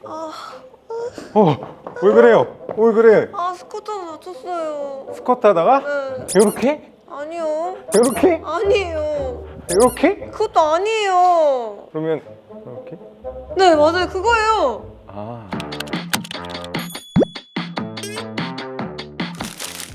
아, 왜 그래요? 왜 그래? 스쿼트 다쳤어요. 스쿼트 하다가? 네. 이렇게? 아니요. 이렇게? 아니에요. 이렇게? 그것도 아니에요. 그러면 이렇게? 네, 맞아요. 그거예요. 아.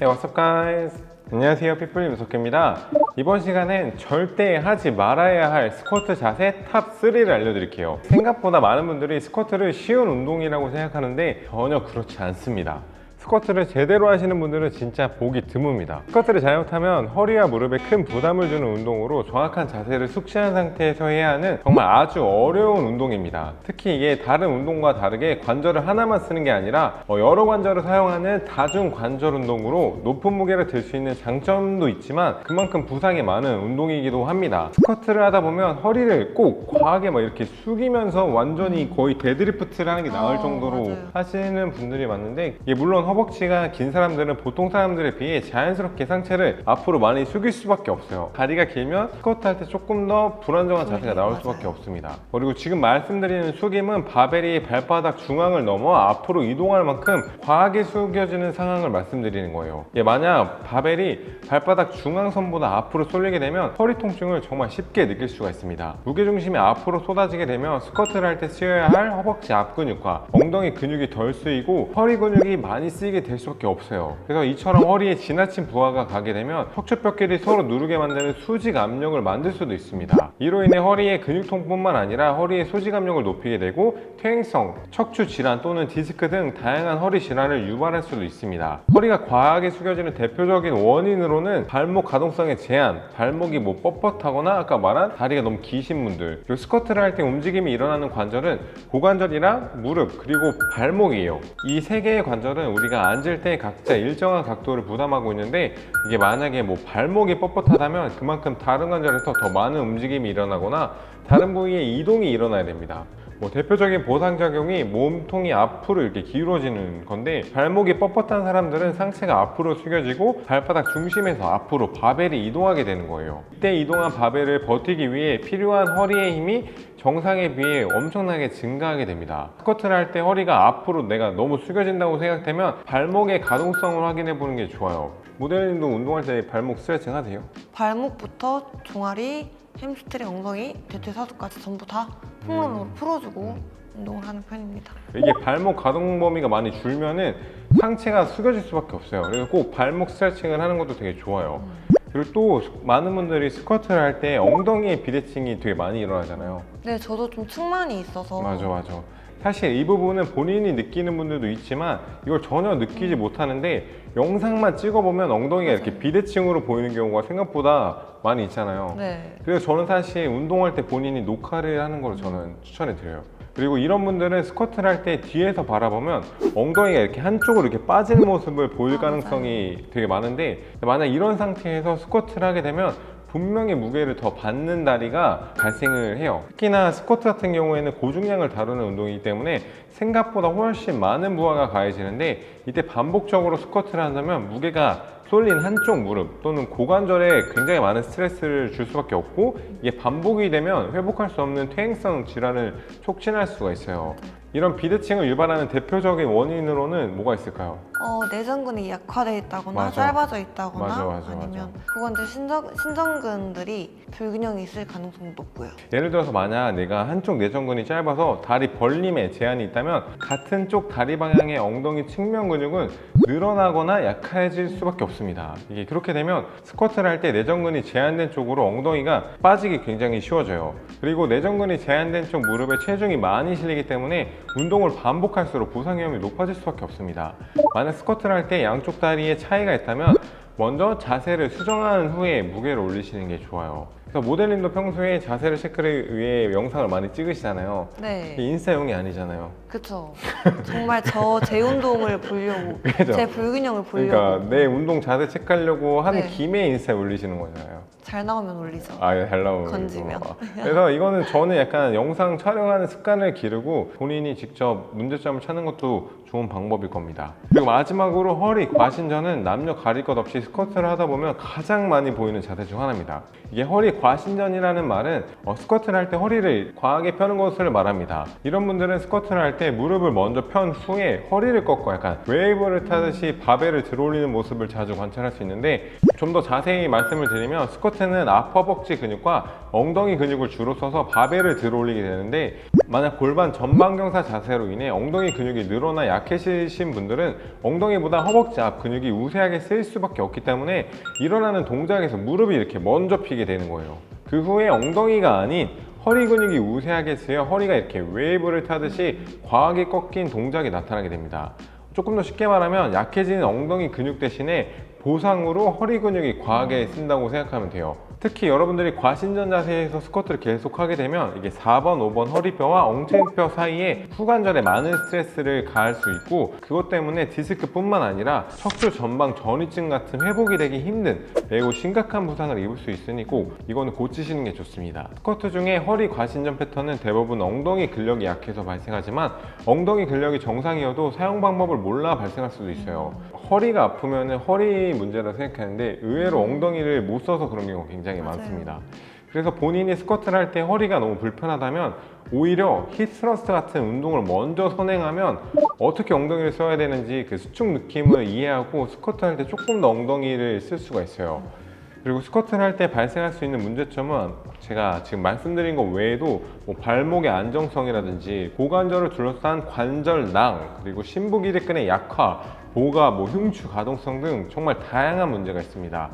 Hey, what's up guys? 안녕하세요, 피플 윤석입니다. 이번 시간엔 절대 하지 말아야 할 스쿼트 자세 탑 3를 알려드릴게요. 생각보다 많은 분들이 스쿼트를 쉬운 운동이라고 생각하는데 전혀 그렇지 않습니다. 스쿼트를 제대로 하시는 분들은 진짜 보기 드뭅니다. 스쿼트를 잘못하면 허리와 무릎에 큰 부담을 주는 운동으로 정확한 자세를 숙지한 상태에서 해야 하는 정말 아주 어려운 운동입니다. 특히 이게 다른 운동과 다르게 관절을 하나만 쓰는 게 아니라 여러 관절을 사용하는 다중 관절 운동으로 높은 무게를 들 수 있는 장점도 있지만 그만큼 부상이 많은 운동이기도 합니다. 스쿼트를 하다 보면 허리를 꼭 과하게 막 이렇게 숙이면서 완전히 거의 데드리프트를 하는 게 나을 정도로 맞아요. 하시는 분들이 많은데, 이게 물론 허벅지가 긴 사람들은 보통 사람들에 비해 자연스럽게 상체를 앞으로 많이 숙일 수밖에 없어요. 다리가 길면 스쿼트 할 때 조금 더 불안정한 자세가 나올 수밖에 없습니다. 그리고 지금 말씀드리는 숙임은 바벨이 발바닥 중앙을 넘어 앞으로 이동할 만큼 과하게 숙여지는 상황을 말씀드리는 거예요. 만약 바벨이 발바닥 중앙선보다 앞으로 쏠리게 되면 허리 통증을 정말 쉽게 느낄 수가 있습니다. 무게중심이 앞으로 쏟아지게 되면 스쿼트를 할 때 쓰여야 할 허벅지 앞 근육과 엉덩이 근육이 덜 쓰이고 허리 근육이 많이 쓰이게 될 수밖에 없어요. 그래서 이처럼 허리에 지나친 부하가 가게 되면 척추뼈끼리 서로 누르게 만드는 수직 압력을 만들 수도 있습니다. 이로 인해 허리의 근육통뿐만 아니라 허리의 수직 압력을 높이게 되고 퇴행성, 척추 질환 또는 디스크 등 다양한 허리 질환을 유발할 수도 있습니다. 허리가 과하게 숙여지는 대표적인 원인으로는 발목 가동성의 제한, 발목이 뻣뻣하거나 아까 말한 다리가 너무 기신 분들, 그리고 스쿼트를 할 때 움직임이 일어나는 관절은 고관절이랑 무릎 그리고 발목이에요. 이 세 개의 관절은 우리가 앉을 때 각자 일정한 각도를 부담하고 있는데, 이게 만약에 발목이 뻣뻣하다면 그만큼 다른 관절에서 더 많은 움직임이 일어나거나 다른 부위에 이동이 일어나야 됩니다. 대표적인 보상작용이 몸통이 앞으로 이렇게 기울어지는 건데, 발목이 뻣뻣한 사람들은 상체가 앞으로 숙여지고 발바닥 중심에서 앞으로 바벨이 이동하게 되는 거예요. 이때 이동한 바벨을 버티기 위해 필요한 허리의 힘이 정상에 비해 엄청나게 증가하게 됩니다. 스쿼트를 할 때 허리가 앞으로 내가 너무 숙여진다고 생각되면 발목의 가동성을 확인해 보는 게 좋아요. 모델님도 운동할 때 발목 스트레칭 하세요? 발목부터 종아리, 햄스트링, 엉덩이, 대퇴사두까지 전부 다 통로로 풀어주고 운동을 하는 편입니다. 이게 발목 가동 범위가 많이 줄면은 상체가 숙여질 수밖에 없어요. 그래서 꼭 발목 스트레칭을 하는 것도 되게 좋아요. 그리고 또 많은 분들이 스쿼트를 할 때 엉덩이에 비대칭이 되게 많이 일어나잖아요. 네, 저도 좀 측만이 있어서. 맞아. 사실 이 부분은 본인이 느끼는 분들도 있지만 이걸 전혀 느끼지 못하는데, 영상만 찍어보면 엉덩이가 이렇게 비대칭으로 보이는 경우가 생각보다 많이 있잖아요. 네. 그래서 저는 사실 운동할 때 본인이 녹화를 하는 걸 저는 추천해 드려요. 그리고 이런 분들은 스쿼트를 할 때 뒤에서 바라보면 엉덩이가 이렇게 한쪽으로 이렇게 빠지는 모습을 보일 가능성이 되게 많은데, 만약 이런 상태에서 스쿼트를 하게 되면 분명히 무게를 더 받는 다리가 발생을 해요. 특히나 스쿼트 같은 경우에는 고중량을 다루는 운동이기 때문에 생각보다 훨씬 많은 부하가 가해지는데, 이때 반복적으로 스쿼트를 한다면 무게가 쏠린 한쪽 무릎 또는 고관절에 굉장히 많은 스트레스를 줄 수밖에 없고, 이게 반복이 되면 회복할 수 없는 퇴행성 질환을 촉진할 수가 있어요. 이런 비대칭을 유발하는 대표적인 원인으로는 뭐가 있을까요? 내전근이 약화되어 있다거나 맞아. 짧아져 있다거나 맞아. 아니면 고관절 신전근들이 불균형이 있을 가능성도 높고요. 예를 들어서 만약 내가 한쪽 내전근이 짧아서 다리 벌림에 제한이 있다면 같은 쪽 다리 방향의 엉덩이 측면 근육은 늘어나거나 약해질 수밖에 없습니다. 이게 그렇게 되면 스쿼트를 할 때 내전근이 제한된 쪽으로 엉덩이가 빠지기 굉장히 쉬워져요. 그리고 내전근이 제한된 쪽 무릎에 체중이 많이 실리기 때문에 운동을 반복할수록 부상 위험이 높아질 수밖에 없습니다. 만약 스쿼트를 할 때 양쪽 다리에 차이가 있다면 먼저 자세를 수정한 후에 무게를 올리시는 게 좋아요. 그래서 모델님도 평소에 자세를 체크를 위해 영상을 많이 찍으시잖아요. 네. 인스타용이 아니잖아요. 그쵸. 정말 제 운동을 보려고, 그죠? 제 불균형을 보려고. 그러니까 내 운동 자세 체크하려고 한 네. 김에 인스타에 올리시는 거잖아요. 잘 나오면 올리죠. 잘 나오고. 건지면. 그래서 이거는 저는 약간 영상 촬영하는 습관을 기르고 본인이 직접 문제점을 찾는 것도 좋은 방법일 겁니다. 그리고 마지막으로 허리, 과신전은 남녀 가릴 것 없이 스쿼트를 하다 보면 가장 많이 보이는 자세 중 하나입니다. 이게 허리 과신전이라는 말은 스쿼트를 할 때 허리를 과하게 펴는 것을 말합니다. 이런 분들은 스쿼트를 할 때 무릎을 먼저 편 후에 허리를 꺾고 약간 웨이브를 타듯이 바벨을 들어올리는 모습을 자주 관찰할 수 있는데, 좀 더 자세히 말씀을 드리면 스쿼트는 앞 허벅지 근육과 엉덩이 근육을 주로 써서 바벨을 들어올리게 되는데, 만약 골반 전방경사 자세로 인해 엉덩이 근육이 늘어나 약해지신 분들은 엉덩이보다 허벅지 앞 근육이 우세하게 쓰일 수밖에 없기 때문에 일어나는 동작에서 무릎이 이렇게 먼저 피게 되는 거예요. 그 후에 엉덩이가 아닌 허리 근육이 우세하게 쓰여 허리가 이렇게 웨이브를 타듯이 과하게 꺾인 동작이 나타나게 됩니다. 조금 더 쉽게 말하면 약해지는 엉덩이 근육 대신에 보상으로 허리 근육이 과하게 쓴다고 생각하면 돼요. 특히 여러분들이 과신전 자세에서 스쿼트를 계속 하게 되면 이게 4번, 5번 허리뼈와 엉덩이뼈 사이에 후관절에 많은 스트레스를 가할 수 있고, 그것 때문에 디스크뿐만 아니라 척추 전방 전이증 같은 회복이 되기 힘든 매우 심각한 부상을 입을 수 있으니 꼭 이거는 고치시는 게 좋습니다. 스쿼트 중에 허리 과신전 패턴은 대부분 엉덩이 근력이 약해서 발생하지만, 엉덩이 근력이 정상이어도 사용 방법을 몰라 발생할 수도 있어요. 허리가 아프면 허리 문제라 생각하는데 의외로 엉덩이를 못 써서 그런 경우가 굉장히 맞아요. 많습니다. 그래서 본인이 스쿼트를 할 때 허리가 너무 불편하다면 오히려 힙스러스트 같은 운동을 먼저 선행하면 어떻게 엉덩이를 써야 되는지 그 수축 느낌을 이해하고 스쿼트 할 때 조금 더 엉덩이를 쓸 수가 있어요. 그리고 스쿼트를 할 때 발생할 수 있는 문제점은 제가 지금 말씀드린 것 외에도 뭐 발목의 안정성이라든지 고관절을 둘러싼 관절낭, 그리고 심부기립근의 약화, 보가, 흉추 가동성 등 정말 다양한 문제가 있습니다.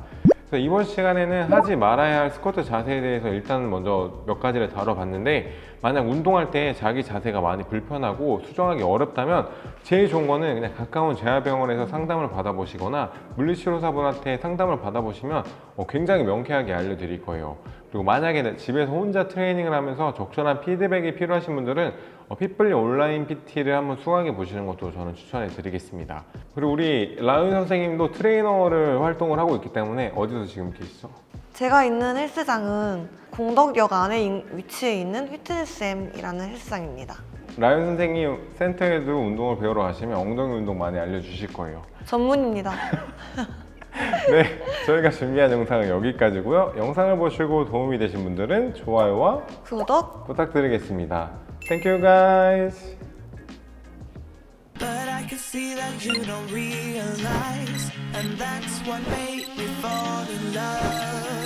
그래서 이번 시간에는 하지 말아야 할 스쿼트 자세에 대해서 일단 먼저 몇 가지를 다뤄봤는데, 만약 운동할 때 자기 자세가 많이 불편하고 수정하기 어렵다면 제일 좋은 거는 그냥 가까운 재활병원에서 상담을 받아보시거나 물리치료사분한테 상담을 받아보시면 굉장히 명쾌하게 알려드릴 거예요. 그리고 만약에 집에서 혼자 트레이닝을 하면서 적절한 피드백이 필요하신 분들은 핏불리 온라인 PT를 한번 수강해 보시는 것도 저는 추천해 드리겠습니다. 그리고 우리 라은 선생님도 트레이너를 활동을 하고 있기 때문에 어디서 지금 계시죠? 제가 있는 헬스장은 공덕역 안에 위치해 있는 피트니스M이라는 헬스장입니다. 라은 선생님 센터에도 운동을 배우러 가시면 엉덩이 운동 많이 알려주실 거예요. 전문입니다. 네, 저희가 준비한 영상은 여기까지고요. 영상을 보시고 도움이 되신 분들은 좋아요와 구독 부탁드리겠습니다. Thank you guys. But I can see that you don't realize, and that's what made me fall in love.